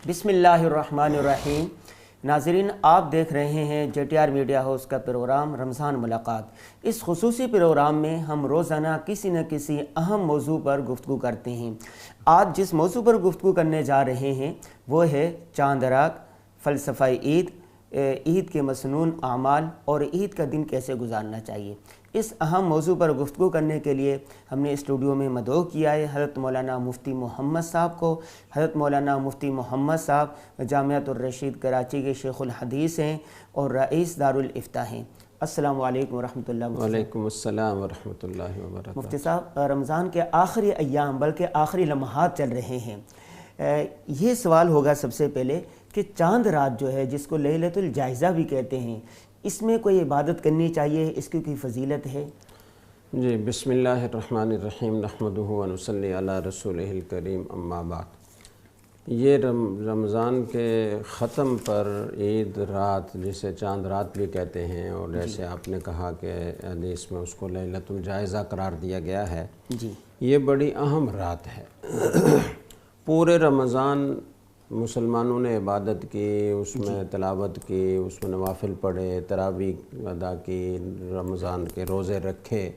بسم اللہ الرحمن الرحیم۔ ناظرین، آپ دیکھ رہے ہیں JTR میڈیا ہاؤس کا پروگرام رمضان ملاقات۔ اس خصوصی پروگرام میں ہم روزانہ کسی نہ کسی اہم موضوع پر گفتگو کرتے ہیں۔ آج جس موضوع پر گفتگو کرنے جا رہے ہیں وہ ہے چاند رات، فلسفہ عید، عید کے مسنون اعمال اور عید کا دن کیسے گزارنا چاہیے۔ اس اہم موضوع پر گفتگو کرنے کے لیے ہم نے اسٹوڈیو میں مدعو کیا ہے حضرت مولانا مفتی محمد صاحب کو۔ حضرت مولانا مفتی محمد صاحب جامعۃ الرشید کراچی کے شیخ الحدیث ہیں اور رئیس دارالافتاء ہیں۔ السلام علیکم ورحمۃ اللہ۔ وعلیکم السلام ورحمۃ اللہ وبرکاتہ۔ مفتی صاحب، رمضان کے آخری ایام بلکہ آخری لمحات چل رہے ہیں، یہ سوال ہوگا سب سے پہلے کہ چاند رات جو ہے جس کو لیلۃ الجائزہ بھی کہتے ہیں، اس میں کوئی عبادت کرنی چاہیے، اس کی کوئی فضیلت ہے؟ جی، بسم اللہ الرحمن الرحیم، نحمدہ ونصلی علی رسولہ الکریم، اما بعد۔ یہ رمضان کے ختم پر عید رات، جسے چاند رات بھی کہتے ہیں، اور جیسے آپ نے کہا کہ حدیث میں اس کو لیلۃ الجائزہ قرار دیا گیا ہے، جی، یہ بڑی اہم رات ہے۔ پورے رمضان مسلمانوں نے عبادت کی، اس میں تلاوت کی، اس میں نوافل پڑھے، تراویح ادا کی، رمضان کے روزے رکھے۔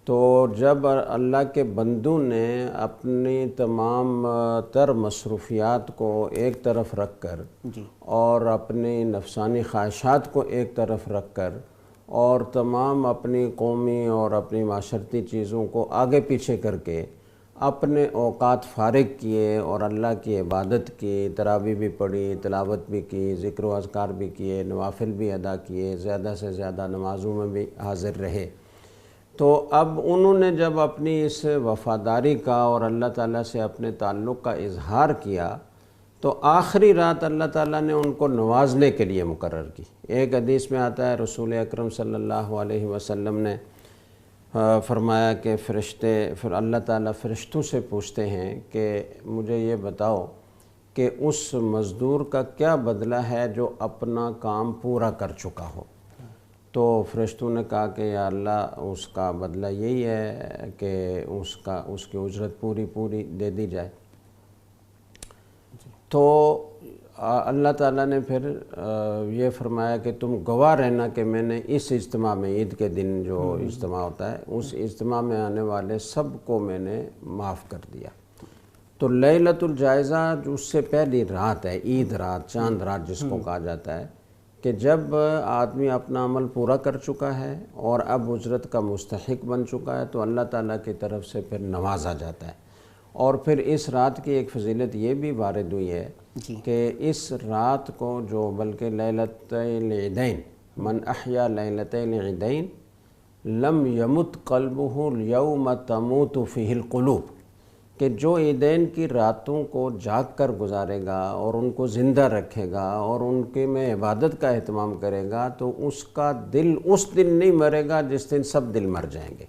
تو جب اللہ کے بندوں نے اپنی تمام تر مصروفیات کو ایک طرف رکھ کر اور اپنی نفسانی خواہشات کو ایک طرف رکھ کر اور تمام اپنی قومی اور اپنی معاشرتی چیزوں کو آگے پیچھے کر کے اپنے اوقات فارغ کیے اور اللہ کی عبادت کی، تراویح بھی پڑھی، تلاوت بھی کی، ذکر و اذکار بھی کیے، نوافل بھی ادا کیے، زیادہ سے زیادہ نمازوں میں بھی حاضر رہے، تو اب انہوں نے جب اپنی اس وفاداری کا اور اللہ تعالیٰ سے اپنے تعلق کا اظہار کیا تو آخری رات اللہ تعالیٰ نے ان کو نوازنے کے لیے مقرر کی۔ ایک حدیث میں آتا ہے رسول اکرم صلی اللہ علیہ وسلم نے فرمایا کہ پھر اللہ تعالیٰ فرشتوں سے پوچھتے ہیں کہ مجھے یہ بتاؤ کہ اس مزدور کا کیا بدلہ ہے جو اپنا کام پورا کر چکا ہو۔ تو فرشتوں نے کہا کہ یا اللہ، اس کا بدلہ یہی ہے کہ اس کی اجرت پوری دے دی جائے۔ تو اللہ تعالیٰ نے پھر یہ فرمایا کہ تم گواہ رہنا کہ میں نے اس اجتماع میں، عید کے دن جو اجتماع ہوتا ہے، اس اجتماع میں آنے والے سب کو میں نے معاف کر دیا۔ تو لیلۃ الجائزہ جو اس سے پہلی رات ہے، عید رات، چاند رات جس کو کہا جاتا ہے، کہ جب آدمی اپنا عمل پورا کر چکا ہے اور اب اجرت کا مستحق بن چکا ہے تو اللہ تعالیٰ کی طرف سے پھر نوازا جاتا ہے۔ اور پھر اس رات کی ایک فضیلت یہ بھی وارد ہوئی ہے کہ اس رات کو جو بلکہ لیلۃ العیدین، من احیا لیلۃ العیدین لم یمت قلبہ الیوم تموت فیہ القلوب، کہ جو عیدین کی راتوں کو جاگ کر گزارے گا اور ان کو زندہ رکھے گا اور ان کے میں عبادت کا اہتمام کرے گا تو اس کا دل اس دن نہیں مرے گا جس دن سب دل مر جائیں گے۔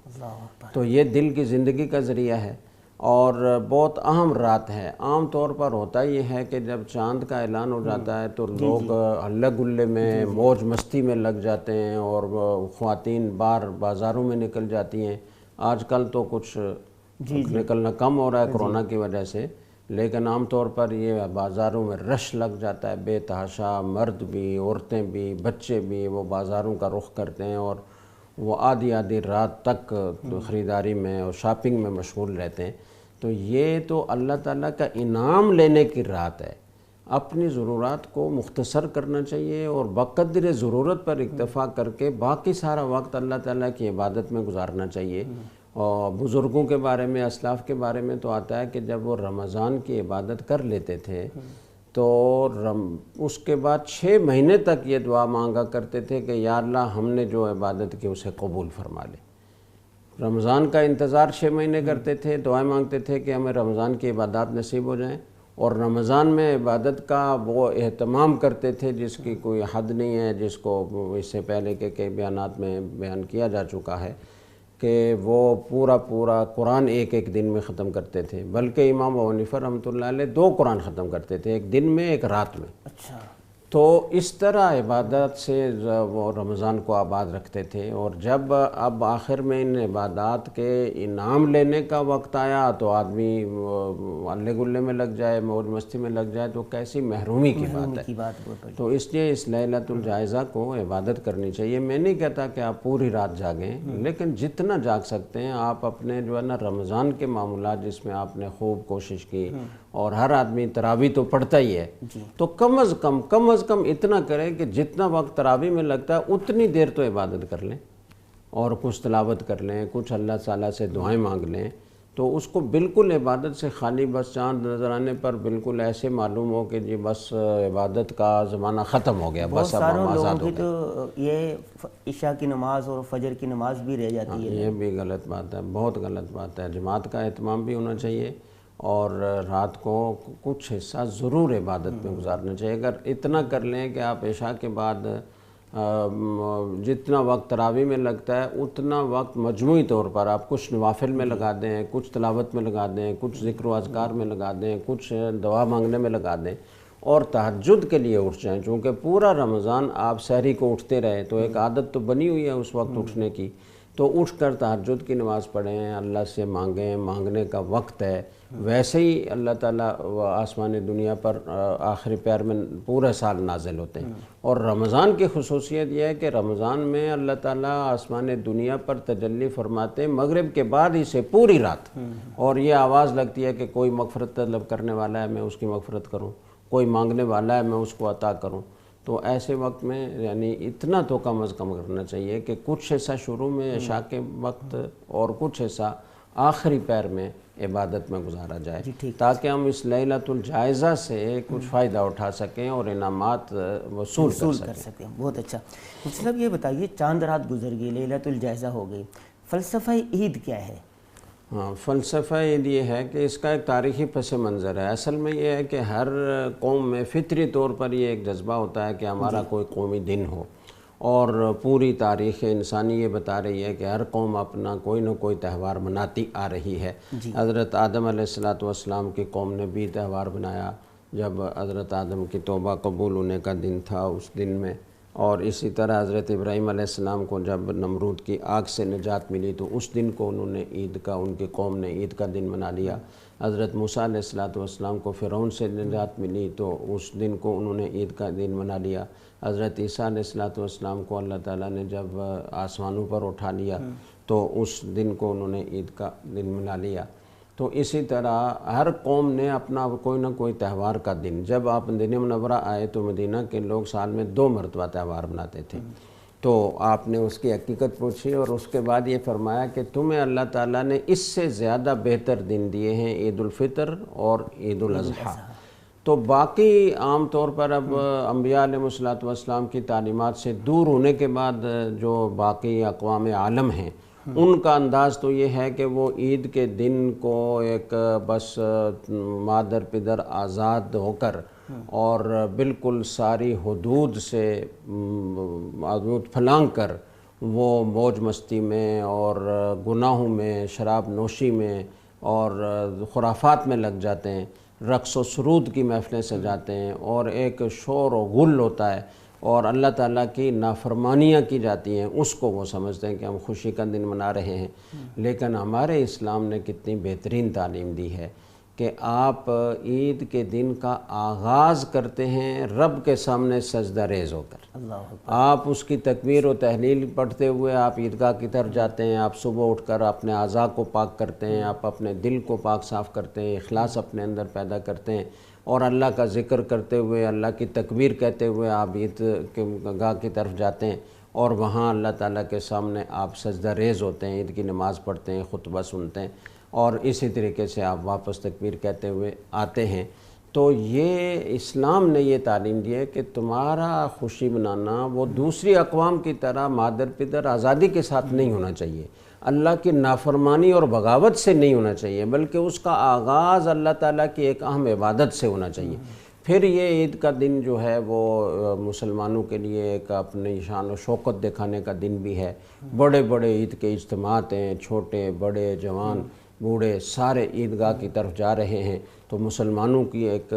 تو یہ دل کی زندگی کا ذریعہ ہے اور بہت اہم رات ہے۔ عام طور پر ہوتا یہ ہے کہ جب چاند کا اعلان ہو جاتا ہے تو لوگ ہلے گلے میں، موج مستی میں لگ جاتے ہیں اور خواتین بازاروں میں نکل جاتی ہیں۔ آج کل تو کچھ نکلنا کم ہو رہا ہے کرونا کی وجہ سے، لیکن عام طور پر یہ بازاروں میں رش لگ جاتا ہے، بے تحاشا، مرد بھی، عورتیں بھی، بچے بھی، وہ بازاروں کا رخ کرتے ہیں اور وہ آدھی رات تک خریداری میں اور شاپنگ میں مشغول رہتے ہیں۔ تو یہ تو اللہ تعالیٰ کا انعام لینے کی رات ہے۔ اپنی ضرورات کو مختصر کرنا چاہیے اور بقدر ضرورت پر اکتفا کر کے باقی سارا وقت اللہ تعالیٰ کی عبادت میں گزارنا چاہیے۔ اور بزرگوں کے بارے میں، اسلاف کے بارے میں تو آتا ہے کہ جب وہ رمضان کی عبادت کر لیتے تھے تو اس کے بعد 6 مہینے تک یہ دعا مانگا کرتے تھے کہ یا اللہ، ہم نے جو عبادت کی اسے قبول فرما لے۔ رمضان کا انتظار 6 مہینے کرتے تھے، دعائیں مانگتے تھے کہ ہمیں رمضان کی عبادات نصیب ہو جائیں، اور رمضان میں عبادت کا وہ اہتمام کرتے تھے جس کی کوئی حد نہیں ہے، جس کو اس سے پہلے کے کئی بیانات میں بیان کیا جا چکا ہے کہ وہ پورا قرآن ایک دن میں ختم کرتے تھے، بلکہ امام ابو حنیفہ رحمۃ اللہ علیہ 2 قرآن ختم کرتے تھے، ایک دن میں، ایک رات میں۔ اچھا۔ تو اس طرح عبادت سے وہ رمضان کو آباد رکھتے تھے، اور جب اب آخر میں ان عبادات کے انعام لینے کا وقت آیا تو آدمی اللہ گلے میں لگ جائے، موج مستی میں لگ جائے، تو کیسی محرومی کی بات ہے۔ تو اس لیے اس لیلۃ الجائزہ کو عبادت کرنی چاہیے۔ میں نہیں کہتا کہ آپ پوری رات جاگیں، لیکن جتنا جاگ سکتے ہیں آپ اپنے جو ہے نا رمضان کے معمولات جس میں آپ نے خوب کوشش کی، اور ہر آدمی تراویح تو پڑھتا ہی ہے، تو کم از کم اتنا کریں کہ جتنا وقت تراویح میں لگتا ہے اتنی دیر تو عبادت کر لیں، اور کچھ تلاوت کر لیں، کچھ اللہ تعالیٰ سے دعائیں مانگ لیں، تو اس کو بالکل عبادت سے خالی بس چاند نظر آنے پر بالکل ایسے معلوم ہو کہ جی بس عبادت کا زمانہ ختم ہو گیا، بس اب ہم آزاد ہو گئے۔ تو یہ عشاء کی نماز اور فجر کی نماز بھی رہ جاتی ہے، یہ بھی غلط بات ہے، بہت غلط بات ہے۔ جماعت کا اہتمام بھی ہونا چاہیے، اور رات کو کچھ حصہ ضرور عبادت میں گزارنا چاہیے۔ اگر اتنا کر لیں کہ آپ عشاء کے بعد جتنا وقت تراویح میں لگتا ہے اتنا وقت مجموعی طور پر آپ کچھ نوافل میں لگا دیں، کچھ تلاوت میں لگا دیں، کچھ ذکر و اذکار میں لگا دیں، کچھ دعا مانگنے میں لگا دیں، اور تہجد کے لیے اٹھ جائیں، چونکہ پورا رمضان آپ سحری کو اٹھتے رہے تو ایک عادت تو بنی ہوئی ہے اس وقت اٹھنے کی، تو اٹھ کر تہجد کی نماز پڑھیں، اللہ سے مانگیں، مانگنے کا وقت ہے۔ ویسے ہی اللہ تعالیٰ آسمان دنیا پر آخری پہر میں پورا سال نازل ہوتے ہیں، اور رمضان کی خصوصیت یہ ہے کہ رمضان میں اللہ تعالیٰ آسمان دنیا پر تجلی فرماتے ہیں مغرب کے بعد ہی سے پوری رات، اور یہ آواز لگتی ہے کہ کوئی مغفرت طلب کرنے والا ہے میں اس کی مغفرت کروں، کوئی مانگنے والا ہے میں اس کو عطا کروں۔ تو ایسے وقت میں یعنی اتنا تو کم از کم کرنا چاہیے کہ کچھ حصہ شروع میں عشاء کے وقت اور کچھ حصہ آخری پہر میں عبادت میں گزارا جائے، تاکہ ہم اس لیلۃ الجائزہ سے کچھ فائدہ اٹھا سکیں اور انعامات وصول کر سکیں۔ بہت اچھا۔ صاحب یہ بتائیے، چاند رات گزر گئی، لیلۃ الجائزہ ہو گئی، فلسفہ عید کیا ہے؟ ہاں، فلسفہ عید یہ ہے کہ اس کا ایک تاریخی پس منظر ہے۔ اصل میں یہ ہے کہ ہر قوم میں فطری طور پر یہ ایک جذبہ ہوتا ہے کہ ہمارا کوئی قومی دن ہو، اور پوری تاریخ انسانی یہ بتا رہی ہے کہ ہر قوم اپنا کوئی نہ کوئی تہوار مناتی آ رہی ہے۔ حضرت آدم علیہ السلام کی قوم نے بھی تہوار بنایا جب حضرت آدم کی توبہ قبول ہونے کا دن تھا اس دن میں، اور اسی طرح حضرت ابراہیم علیہ السلام کو جب نمرود کی آگ سے نجات ملی تو اس دن کو انہوں نے عید کا، ان کی قوم نے عید کا دن منا لیا۔ حضرت موسیٰ علیہ السلام کو فرعون سے نجات ملی تو اس دن کو انہوں نے عید کا دن منا لیا۔ حضرت عیسیٰ علیہ السلام کو اللہ تعالیٰ نے جب آسمانوں پر اٹھا لیا تو اس دن کو انہوں نے عید کا دن منا لیا۔ تو اسی طرح ہر قوم نے اپنا کوئی نہ کوئی تہوار کا دن، جب آپ مدینہ منورہ آئے تو مدینہ کے لوگ سال میں 2 مرتبہ تہوار مناتے تھے، تو آپ نے اس کی حقیقت پوچھی اور اس کے بعد یہ فرمایا کہ تمہیں اللہ تعالیٰ نے اس سے زیادہ بہتر دن دیے ہیں، عید الفطر اور عید الاضحیٰ۔ تو باقی عام طور پر اب انبیاء علیہ السلام کی تعلیمات سے دور ہونے کے بعد جو باقی اقوام عالم ہیں ان کا انداز تو یہ ہے کہ وہ عید کے دن کو ایک بس مادر پدر آزاد ہو کر اور بالکل ساری حدود سے حدود پھلانگ کر وہ موج مستی میں اور گناہوں میں، شراب نوشی میں اور خرافات میں لگ جاتے ہیں، رقص و سرود کی محفلیں سجاتے ہیں، اور ایک شور و غل ہوتا ہے اور اللہ تعالیٰ کی نافرمانیاں کی جاتی ہیں، اس کو وہ سمجھتے ہیں کہ ہم خوشی کا دن منا رہے ہیں۔ لیکن ہمارے اسلام نے کتنی بہترین تعلیم دی ہے کہ آپ عید کے دن کا آغاز کرتے ہیں رب کے سامنے سجدہ ریز ہو کر، آپ اس کی تکبیر و تحلیل پڑھتے ہوئے آپ عیدگاہ کی طرف جاتے ہیں، آپ صبح اٹھ کر اپنے اعضاء کو پاک کرتے ہیں، آپ اپنے دل کو پاک صاف کرتے ہیں، اخلاص اپنے اندر پیدا کرتے ہیں، اور اللہ کا ذکر کرتے ہوئے، اللہ کی تکبیر کہتے ہوئے آپ عید کے گاہ کی طرف جاتے ہیں، اور وہاں اللہ تعالیٰ کے سامنے آپ سجدہ ریز ہوتے ہیں، عید کی نماز پڑھتے ہیں، خطبہ سنتے ہیں، اور اسی طریقے سے آپ واپس تکبیر کہتے ہوئے آتے ہیں۔ تو یہ اسلام نے یہ تعلیم دی ہے کہ تمہارا خوشی منانا وہ دوسری اقوام کی طرح مادر پدر آزادی کے ساتھ نہیں ہونا چاہیے، اللہ کی نافرمانی اور بغاوت سے نہیں ہونا چاہیے، بلکہ اس کا آغاز اللہ تعالیٰ کی ایک اہم عبادت سے ہونا چاہیے۔ پھر یہ عید کا دن جو ہے وہ مسلمانوں کے لیے ایک اپنی شان و شوکت دکھانے کا دن بھی ہے، بڑے بڑے عید کے اجتماعات ہیں، چھوٹے بڑے جوان بوڑھے سارے عیدگاہ کی طرف جا رہے ہیں تو مسلمانوں کی ایک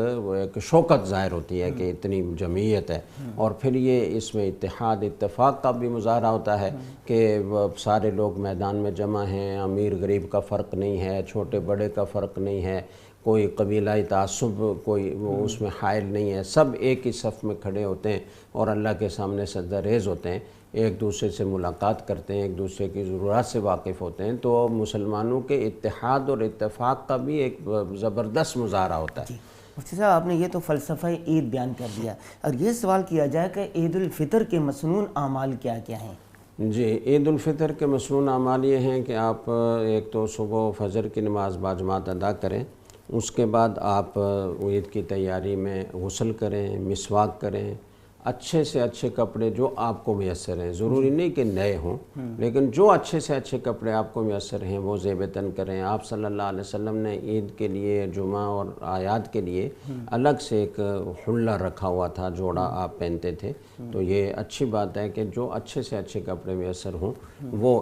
شوکت ظاہر ہوتی ہے کہ اتنی جمعیت ہے، اور پھر یہ اس میں اتحاد اتفاق کا بھی مظاہرہ ہوتا ہے کہ سارے لوگ میدان میں جمع ہیں، امیر غریب کا فرق نہیں ہے، چھوٹے بڑے کا فرق نہیں ہے، کوئی قبیلائی تعصب کوئی وہ اس میں حائل نہیں ہے، سب ایک ہی صف میں کھڑے ہوتے ہیں اور اللہ کے سامنے سجدہ ریز ہوتے ہیں، ایک دوسرے سے ملاقات کرتے ہیں، ایک دوسرے کی ضرورات سے واقف ہوتے ہیں۔ تو مسلمانوں کے اتحاد اور اتفاق کا بھی ایک زبردست مظاہرہ ہوتا ہے۔ مفتی صاحب آپ نے یہ تو فلسفہ عید بیان کر دیا، اور یہ سوال کیا جائے کہ عید الفطر کے مسنون اعمال کیا کیا ہیں؟ جی، عید الفطر کے مسنون اعمال یہ ہیں کہ آپ ایک تو صبح فجر کی نماز باجماعت ادا کریں، اس کے بعد آپ عید کی تیاری میں غسل کریں، مسواک کریں، اچھے سے اچھے کپڑے جو آپ کو میسر ہیں، ضروری نہیں کہ نئے ہوں، لیکن جو اچھے سے اچھے کپڑے آپ کو میسر ہیں وہ زیب تن کریں۔ آپ صلی اللہ علیہ وسلم نے عید کے لیے، جمعہ اور اعیاد کے لیے الگ سے ایک حلہ رکھا ہوا تھا، جوڑا آپ پہنتے تھے، تو یہ اچھی بات ہے کہ جو اچھے سے اچھے کپڑے میسر ہوں وہ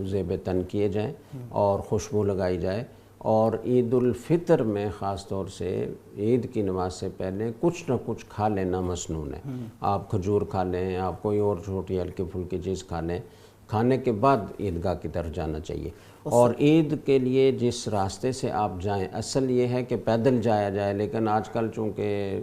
زیب تن کیے جائیں اور خوشبو لگائی جائے۔ اور عید الفطر میں خاص طور سے عید کی نماز سے پہلے کچھ نہ کچھ کھا لینا مسنون ہے۔ آپ کھجور کھا لیں، آپ کوئی اور چھوٹی ہلکی پھلکی چیز کھا لیں، کھانے کے بعد عیدگاہ کی طرف جانا چاہیے۔ اور عید کے لیے جس راستے سے آپ جائیں، اصل یہ ہے کہ پیدل جایا جائے، لیکن آج کل چونکہ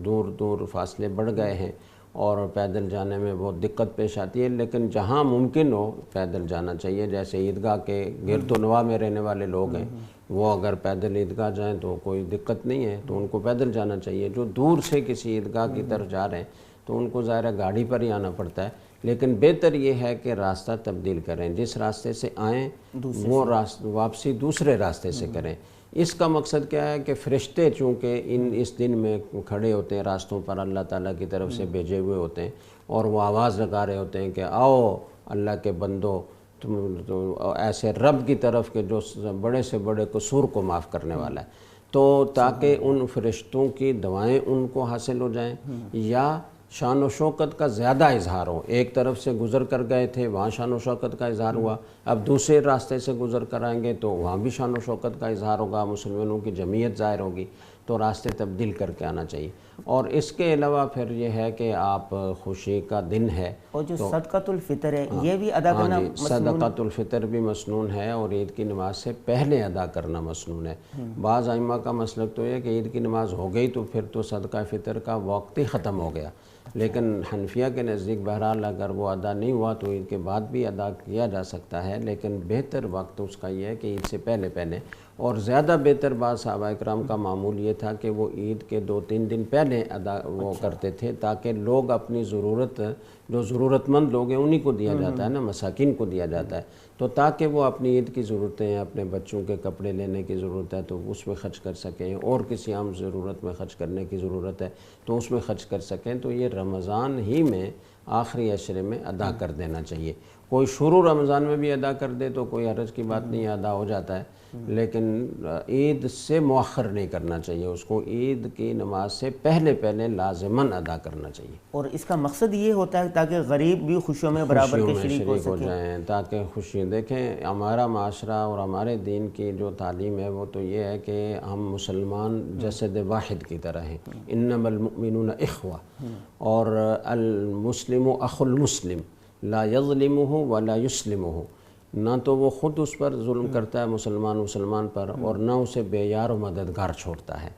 دور دور فاصلے بڑھ گئے ہیں اور پیدل جانے میں بہت دقت پیش آتی ہے، لیکن جہاں ممکن ہو پیدل جانا چاہیے۔ جیسے عیدگاہ کے گرد و نواح میں رہنے والے لوگ ہیں، وہ اگر پیدل عیدگاہ جائیں تو کوئی دقت نہیں ہے، تو ان کو پیدل جانا چاہیے۔ جو دور سے کسی عیدگاہ کی طرف جا رہے ہیں تو ان کو ظاہر گاڑی پر ہی آنا پڑتا ہے، لیکن بہتر یہ ہے کہ راستہ تبدیل کریں، جس راستے سے آئیں وہ واپسی دوسرے راستے سے کریں۔ اس کا مقصد کیا ہے کہ فرشتے چونکہ اس دن میں کھڑے ہوتے ہیں راستوں پر، اللہ تعالیٰ کی طرف سے بھیجے ہوئے ہوتے ہیں، اور وہ آواز لگا رہے ہوتے ہیں کہ آؤ اللہ کے بندو، تم ایسے رب کی طرف کے جو بڑے سے بڑے قصور کو معاف کرنے والا ہے، تو تاکہ ان فرشتوں کی دعائیں ان کو حاصل ہو جائیں یا شان و شوکت کا زیادہ اظہار ہو۔ ایک طرف سے گزر کر گئے تھے، وہاں شان و شوکت کا اظہار ہوا، اب دوسرے راستے سے گزر کر آئیں گے تو وہاں بھی شان و شوکت کا اظہار ہوگا، مسلمانوں کی جمعیت ظاہر ہوگی، تو راستے تبدیل کر کے آنا چاہیے۔ اور اس کے علاوہ پھر یہ ہے کہ آپ خوشی کا دن ہے، اور جو صدقۃ الفطر ہے یہ بھی ادا کرنا مسنون ہے؟ صدقۃ الفطر بھی مسنون ہے، اور عید کی نماز سے پہلے ادا کرنا مسنون ہے۔ بعض ائمہ کا مسلک تو یہ ہے کہ عید کی نماز ہو گئی تو پھر تو صدقہ فطر کا وقت ہی ختم ہو گیا، لیکن حنفیہ کے نزدیک بہرحال اگر وہ ادا نہیں ہوا تو عید کے بعد بھی ادا کیا جا سکتا ہے، لیکن بہتر وقت اس کا یہ ہے کہ عید سے پہلے پہلے، اور زیادہ بہتر بات صحابہ اکرام کا معمول یہ تھا کہ وہ عید کے 2-3 دن پہلے ادا وہ کرتے تھے، تاکہ لوگ اپنی ضرورت، جو ضرورت مند لوگ ہیں انہی کو دیا جاتا ہے نا، مساکین کو دیا جاتا ہے، تو تاکہ وہ اپنی عید کی ضرورتیں، اپنے بچوں کے کپڑے لینے کی ضرورت ہے تو اس میں خرچ کر سکیں، اور کسی عام ضرورت میں خرچ کرنے کی ضرورت ہے تو اس میں خرچ کر سکیں، تو یہ رمضان ہی میں آخری عشرے میں ادا کر دینا چاہیے۔ کوئی شروع رمضان میں بھی ادا کر دے تو کوئی حرج کی بات نہیں، ادا ہو جاتا ہے، لیکن عید سے مؤخر نہیں کرنا چاہیے، اس کو عید کی نماز سے پہلے پہلے لازماً ادا کرنا چاہیے۔ اور اس کا مقصد یہ ہوتا ہے تاکہ غریب بھی خوشیوں میں برابر کے شریک ہو جائیں، تاکہ خوشی دیکھیں۔ ہمارا معاشرہ اور ہمارے دین کی جو تعلیم ہے وہ تو یہ ہے کہ ہم مسلمان جسد واحد کی طرح ہیں، انما المؤمنون اخوہ، اور المسلم اخو المسلم لا یظلمہ ولا یسلمہ، نہ تو وہ خود اس پر ظلم کرتا ہے مسلمان پر، اور نہ اسے بے یار و مددگار چھوڑتا ہے۔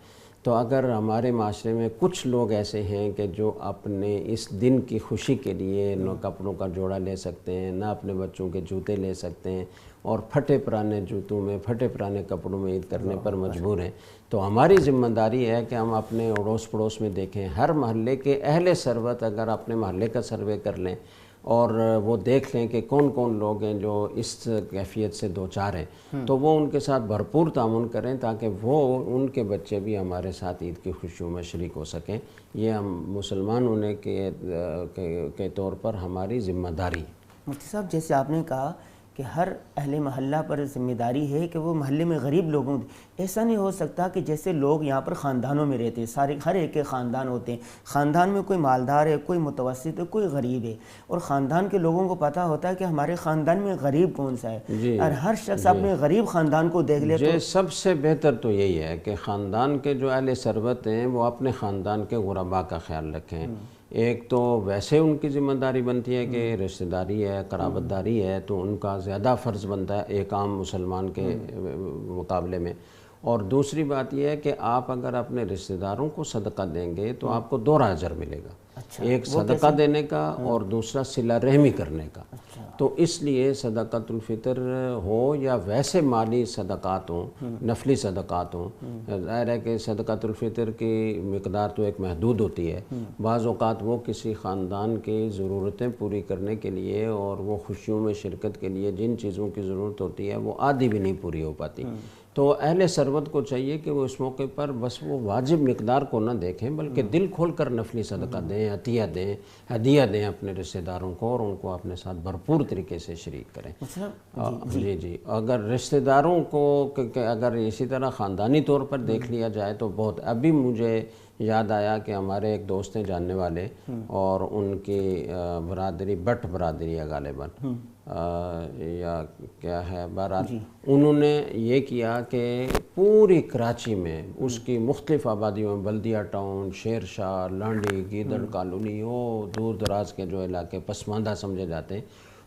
تو اگر ہمارے معاشرے میں کچھ لوگ ایسے ہیں کہ جو اپنے اس دن کی خوشی کے لیے نہ کپڑوں کا جوڑا لے سکتے ہیں، نہ اپنے بچوں کے جوتے لے سکتے ہیں، اور پھٹے پرانے جوتوں میں، پھٹے پرانے کپڑوں میں عید کرنے پر مجبور ہیں، تو ہماری ذمہ داری ہے کہ ہم اپنے اڑوس پڑوس میں دیکھیں، ہر محلے کے اہل ثروت اگر اپنے محلے کا سروے کر لیں اور وہ دیکھ لیں کہ کون کون لوگ ہیں جو اس کیفیت سے دوچار ہیں، تو وہ ان کے ساتھ بھرپور تعاون کریں تاکہ وہ ان کے بچے بھی ہمارے ساتھ عید کی خوشیوں میں شریک ہو سکیں۔ یہ ہم مسلمان ہونے کے طور پر ہماری ذمہ داری ہے۔ مفتی صاحب، جیسے آپ نے کہا کہ ہر اہل محلہ پر ذمہ داری ہے کہ وہ محلے میں غریب لوگوں، ایسا نہیں ہو سکتا کہ جیسے لوگ یہاں پر خاندانوں میں رہتے ہیں، سارے ہر ایک کے خاندان ہوتے ہیں، خاندان میں کوئی مالدار ہے، کوئی متوسط ہے، کوئی غریب ہے، اور خاندان کے لوگوں کو پتہ ہوتا ہے کہ ہمارے خاندان میں غریب کون سا ہے، اور ہر شخص اپنے غریب خاندان کو دیکھ لے تو سب سے بہتر تو یہی ہے کہ خاندان کے جو اہل ثروت ہیں وہ اپنے خاندان کے غرباء کا خیال رکھیں۔ ایک تو ویسے ان کی ذمہ داری بنتی ہے کہ رشتہ داری ہے، قرابت داری ہے، تو ان کا زیادہ فرض بنتا ہے ایک عام مسلمان کے مقابلے میں۔ اور دوسری بات یہ ہے کہ آپ اگر اپنے رشتہ داروں کو صدقہ دیں گے تو آپ کو دوہرا اجر ملے گا، ایک صدقہ دینے کا اور دوسرا صلہ رحمی کرنے کا۔ تو اس لیے صدقۃ الفطر ہو یا ویسے مالی صدقات ہوں، نفلی صدقات ہوں، ظاہر ہے کہ صدقۃ الفطر کی مقدار تو ایک محدود ہوتی ہے، بعض اوقات وہ کسی خاندان کی ضرورتیں پوری کرنے کے لیے اور وہ خوشیوں میں شرکت کے لیے جن چیزوں کی ضرورت ہوتی ہے وہ آدھی بھی نہیں پوری ہو پاتی۔ تو اہل ثروت کو چاہیے کہ وہ اس موقع پر بس وہ واجب مقدار کو نہ دیکھیں بلکہ دل کھول کر نفلی صدقہ دیں، عطیہ دیں، ہدیہ دیں اپنے رشتہ داروں کو، اور ان کو اپنے ساتھ بھرپور طریقے سے شریک کریں۔ جی اگر رشتہ داروں کو اگر اسی طرح خاندانی طور پر دیکھ لیا جائے تو بہت، ابھی مجھے یاد آیا کہ ہمارے ایک دوست ہیں جاننے والے، اور ان کی برادری بٹ برادری ہے غالباً، یا کیا ہے، بہرحال انہوں نے یہ کیا کہ پوری کراچی میں اس کی مختلف آبادیوں میں، بلدیہ ٹاؤن، شیر شاہ، لانڈی، گیدڑ کالونی، وہ دور دراز کے جو علاقے پسماندہ سمجھے جاتے ہیں،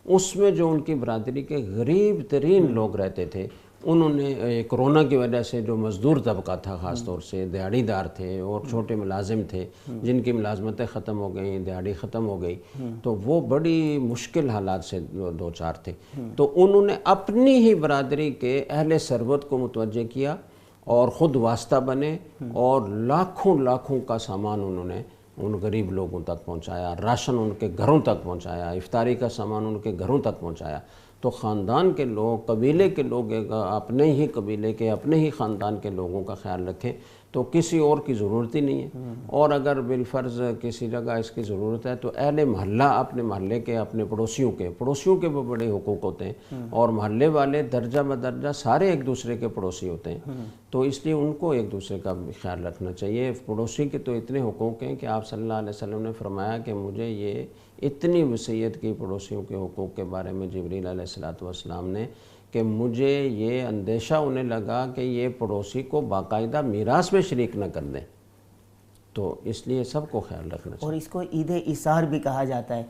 اس میں جو ان کی برادری کے غریب ترین لوگ رہتے تھے، انہوں نے کرونا کی وجہ سے جو مزدور طبقہ تھا، خاص طور سے دیہڑی دار تھے اور چھوٹے ملازم تھے جن کی ملازمتیں ختم ہو گئیں، دیہڑی ختم ہو گئی، تو وہ بڑی مشکل حالات سے دو چار تھے، تو انہوں نے اپنی ہی برادری کے اہل ثروت کو متوجہ کیا اور خود واسطہ بنے، اور لاکھوں لاکھوں کا سامان انہوں نے ان غریب لوگوں تک پہنچایا، راشن ان کے گھروں تک پہنچایا، افطاری کا سامان ان کے گھروں تک پہنچایا۔ تو خاندان کے لوگ، قبیلے کے لوگ، اپنے ہی قبیلے کے، اپنے ہی خاندان کے لوگوں کا خیال رکھیں تو کسی اور کی ضرورت ہی نہیں ہے۔ اور اگر بالفرض کسی جگہ اس کی ضرورت ہے تو اہل محلہ، اپنے محلے کے، اپنے پڑوسیوں کے بھی بڑے حقوق ہوتے ہیں، اور محلے والے درجہ بدرجہ سارے ایک دوسرے کے پڑوسی ہوتے ہیں، تو اس لیے ان کو ایک دوسرے کا بھی خیال رکھنا چاہیے۔ پڑوسی کے تو اتنے حقوق ہیں کہ آپ صلی اللہ علیہ وسلم نے فرمایا کہ مجھے یہ اتنی وصیت کی پڑوسیوں کے حقوق کے بارے میں جبریل علیہ السلام نے کہ مجھے یہ اندیشہ ہونے لگا کہ یہ پڑوسی کو باقاعدہ میراث میں شریک نہ کر دیں، تو اس لیے سب کو خیال رکھنا چاہیے۔ اور اس کو عید ایثار بھی کہا جاتا ہے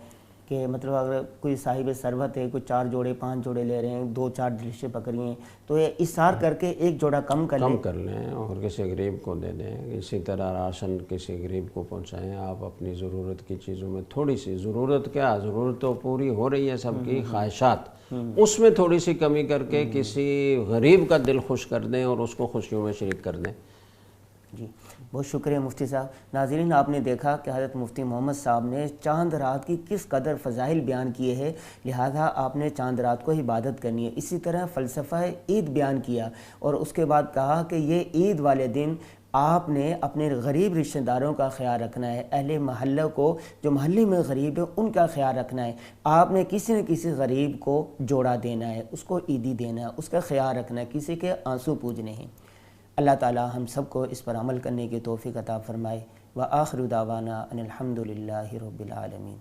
کہ مطلب اگر کوئی صاحب ثروت ہے، کوئی 4 جوڑے 5 جوڑے لے رہے ہیں، 2-4 ڈلشیں پکڑی ہیں، تو یہ ایثار کر کے ایک جوڑا کم کر لیں اور کسی غریب کو دے دیں۔ اسی طرح راشن کسی غریب کو پہنچائیں۔ آپ اپنی ضرورت کی چیزوں میں تھوڑی سی، ضرورت کیا، ضرورت تو پوری ہو رہی ہے سب کی، خواہشات اس میں تھوڑی سی کمی کر کے کسی غریب کا دل خوش کر دیں اور اس کو خوشیوں میں شریک کر دیں۔ جی بہت شکریہ مفتی صاحب۔ ناظرین، آپ نے دیکھا کہ حضرت مفتی محمد صاحب نے چاند رات کی کس قدر فضائل بیان کیے ہیں، لہذا آپ نے چاند رات کو عبادت کرنی ہے۔ اسی طرح فلسفہ عید بیان کیا اور اس کے بعد کہا کہ یہ عید والے دن آپ نے اپنے غریب رشتہ داروں کا خیال رکھنا ہے، اہل محلہ کو جو محلے میں غریب ہے ان کا خیال رکھنا ہے، آپ نے کسی نہ کسی غریب کو جوڑا دینا ہے، اس کو عیدی دینا ہے، اس کا خیال رکھنا ہے، کسی کے آنسو پوجنے ہیں۔ اللہ تعالی ہم سب کو اس پر عمل کرنے کی توفیق عطا فرمائے۔ وآخر دعوانا ان الحمد للہ رب العالمین۔